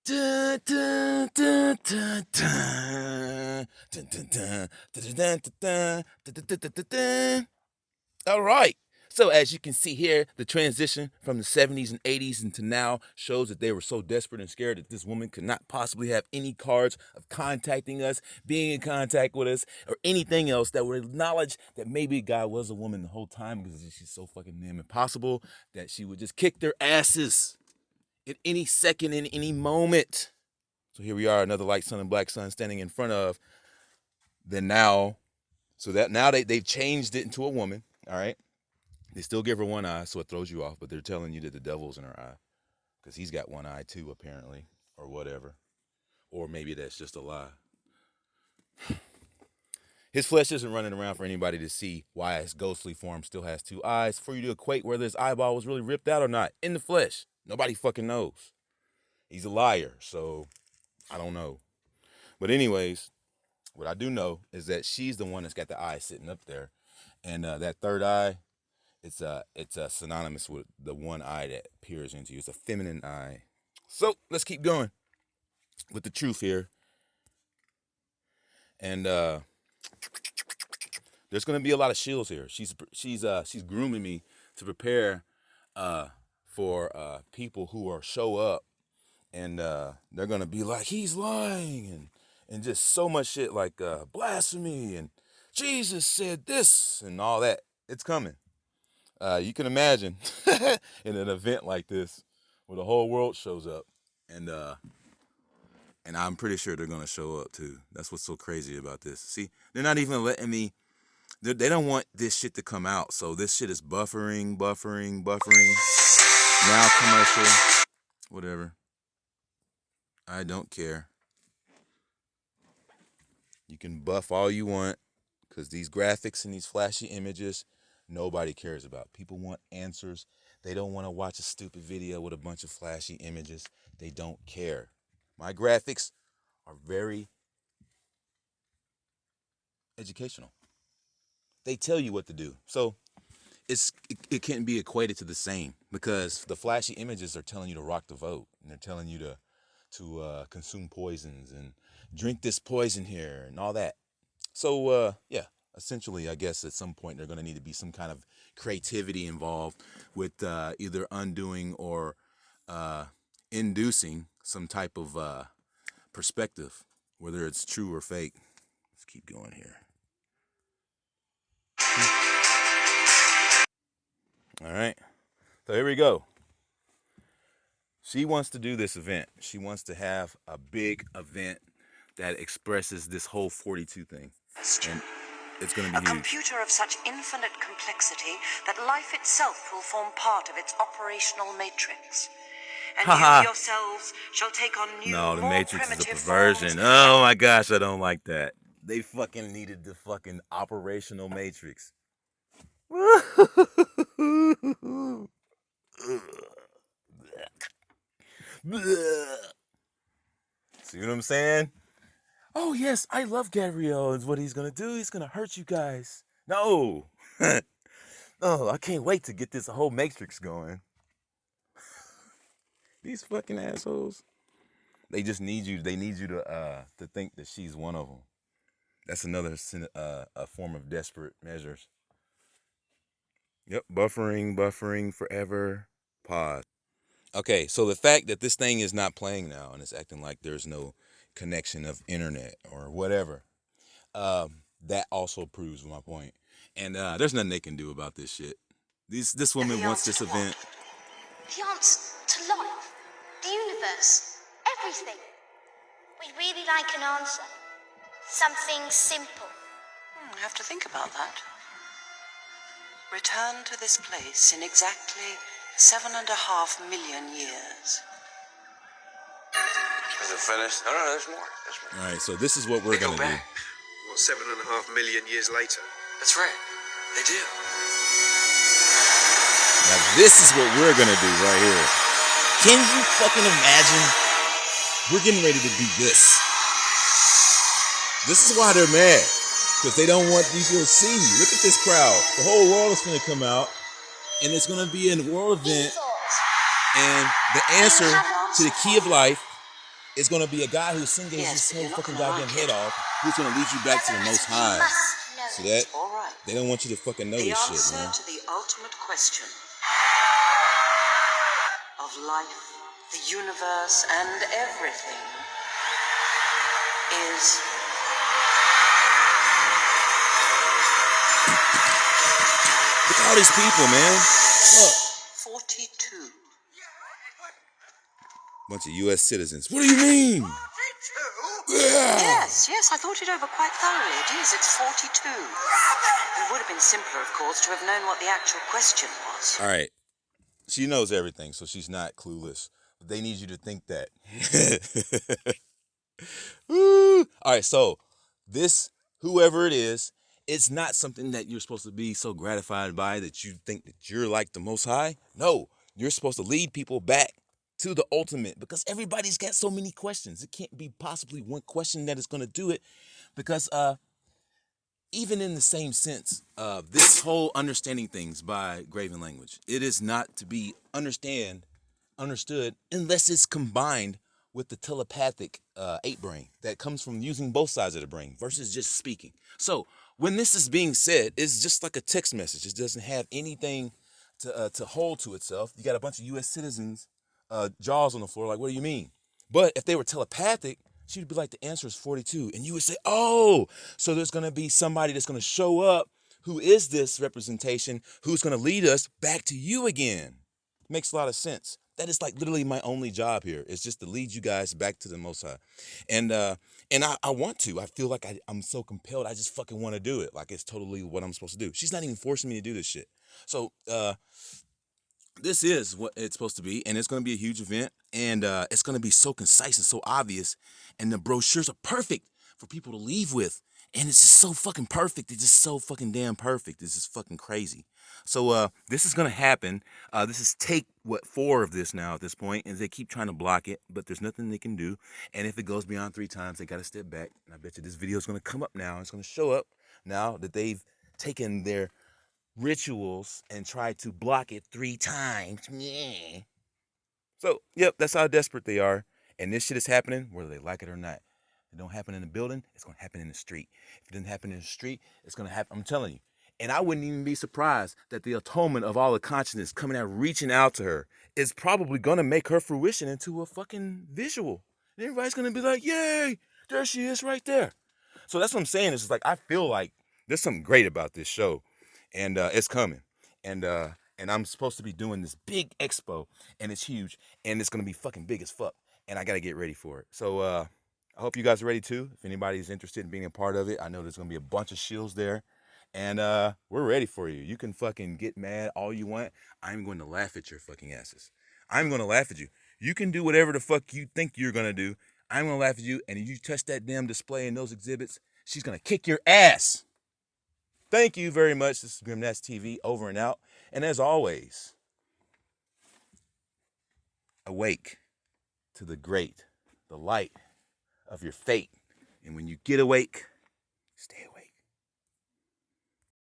Dun, dun, dun, dun, dun. Dun, dun, dun. Dun, dun, dun, dun. Dun, dun, dun, dun, dun, dun. All right. So as you can see here, the transition from the 70s and 80s into now shows that they were so desperate and scared that this woman could not possibly have any cards of contacting us, being in contact with us, or anything else that would acknowledge that maybe God was a woman the whole time because she's so fucking damn impossible that she would just kick their asses at any second, in any moment. So here we are, another light sun and black sun standing in front of then now. So that now they've changed it into a woman, all right? They still give her one eye, so it throws you off, but they're telling you that the devil's in her eye because he's got one eye too, apparently, or whatever. Or maybe that's just a lie. His flesh isn't running around for anybody to see why his ghostly form still has two eyes, for you to equate whether his eyeball was really ripped out or not in the flesh. Nobody fucking knows. He's a liar, so I don't know. But anyways, what I do know is that she's the one that's got the eye sitting up there. And that third eye, it's synonymous with the one eye that peers into you. It's a feminine eye. So let's keep going with the truth here. And there's gonna be a lot of shills here. She's grooming me to prepare for people who are show up, and they're gonna be like, he's lying, and just so much shit like blasphemy and Jesus said this and all that. It's coming. You can imagine in an event like this where the whole world shows up, and I'm pretty sure they're gonna show up too. That's what's so crazy about this. See, they're not even letting me. They don't want this shit to come out, so this shit is buffering. Now commercial, whatever. I don't care. You can buff all you want, because these graphics and these flashy images, nobody cares about. People want answers. They don't want to watch a stupid video with a bunch of flashy images. They don't care. My graphics are very educational. They tell you what to do. So it can't be equated to the same, because the flashy images are telling you to rock the vote, and they're telling you to consume poisons and drink this poison here and all that. So yeah, essentially, I guess at some point there's going to need to be some kind of creativity involved with either undoing or inducing some type of perspective, whether it's true or fake. Let's keep going here. All right, so here we go. She wants to do this event. She wants to have a big event that expresses this whole 42 thing. And it's going to be a huge. computer of such infinite complexity that life itself will form part of its operational matrix. And you yourselves shall take on new, no, the more Matrix is a primitive perversion. forms. Oh my gosh, I don't like that. They fucking needed the fucking operational matrix. See what I'm saying? Oh yes, I love Gabriel. Is what he's gonna do. He's gonna hurt you guys. No. Oh, I can't wait to get this whole matrix going. These fucking assholes. They just need you. They need you to think that she's one of them. That's another a form of desperate measures. Yep, buffering forever. Pause. Okay, so the fact that this thing is not playing now and it's acting like there's no connection of internet or whatever, that also proves my point. And there's nothing they can do about this shit. This woman wants this event. The answer to life, the universe, everything. We'd really like an answer. Something simple. I have to think about that. Return to this place in exactly 7.5 million years. Is it finished? No, there's more. All right, so this is what we're gonna do. What, 7.5 million years later? That's right. They do. Now this is what we're gonna do right here. Can you fucking imagine? We're getting ready to do this. This is why they're mad, because they don't want people to see. Look at this crowd. The whole world is gonna come out, and it's gonna be a world event. And the answer to the key of life It's gonna be a guy who's singing his Yes, but whole you're not fucking gonna goddamn like head it. off, who's gonna lead you back to the Most High. Must know See that? All right. They don't want you to fucking know The this shit, answer man. to the ultimate question of life, the universe, and everything is Look at all these people, man. Look. 42. Bunch of U.S. citizens. What do you mean? 42? Yeah. Yes, I thought it over quite thoroughly. It is, it's 42. It would have been simpler, of course, to have known what the actual question was. All right. She knows everything, so she's not clueless. But they need you to think that. Woo. All right, so this, whoever it is, it's not something that you're supposed to be so gratified by that you think that you're like the Most High. No, you're supposed to lead people back to the ultimate, because everybody's got so many questions. It can't be possibly one question that is going to do it, because even in the same sense, this whole understanding things by graven language, it is not to be understood unless it's combined with the telepathic ape brain that comes from using both sides of the brain versus just speaking. So when this is being said, it's just like a text message. It doesn't have anything to hold to itself. You got a bunch of U.S. citizens, jaws on the floor, like, what do you mean? But if they were telepathic, she would be like, the answer is 42. And you would say, oh, so there's going to be somebody that's going to show up who is this representation, who's going to lead us back to you again. Makes a lot of sense. That is like literally my only job here. It's just to lead you guys back to the Most High. And I want to. I feel like I'm so compelled. I just fucking want to do it. Like it's totally what I'm supposed to do. She's not even forcing me to do this shit. So this is what it's supposed to be, and it's going to be a huge event, and it's going to be so concise and so obvious, and the brochures are perfect for people to leave with, and it's just so fucking perfect. It's just so fucking damn perfect. It's just fucking crazy. So this is going to happen. This is take, 4 of this now at this point, and they keep trying to block it, but there's nothing they can do, and if it goes beyond 3 times, they got to step back, and I bet you this video is going to come up now. It's going to show up now that they've taken their rituals and try to block it 3 times. Yeah. So, yep, that's how desperate they are. And this shit is happening whether they like it or not. If it don't happen in the building, it's going to happen in the street. If it doesn't happen in the street, it's going to happen. I'm telling you. And I wouldn't even be surprised that the atonement of all the consciousness coming out, reaching out to her, is probably going to make her fruition into a fucking visual. And everybody's going to be like, yay, there she is right there. So that's what I'm saying. It's just like, I feel like there's something great about this show. And it's coming. And I'm supposed to be doing this big expo, and it's huge, and it's gonna be fucking big as fuck, and I gotta get ready for it. So I hope you guys are ready too. If anybody's interested in being a part of it, I know there's gonna be a bunch of shields there, and we're ready for you. You can fucking get mad all you want. I'm going to laugh at your fucking asses. I'm gonna laugh at you. You can do whatever the fuck you think you're gonna do. I'm gonna laugh at you, and if you touch that damn display in those exhibits, she's gonna kick your ass. Thank you very much. This is Grimnasty TV, over and out. And as always, awake to the great, the light of your fate. And when you get awake, stay awake.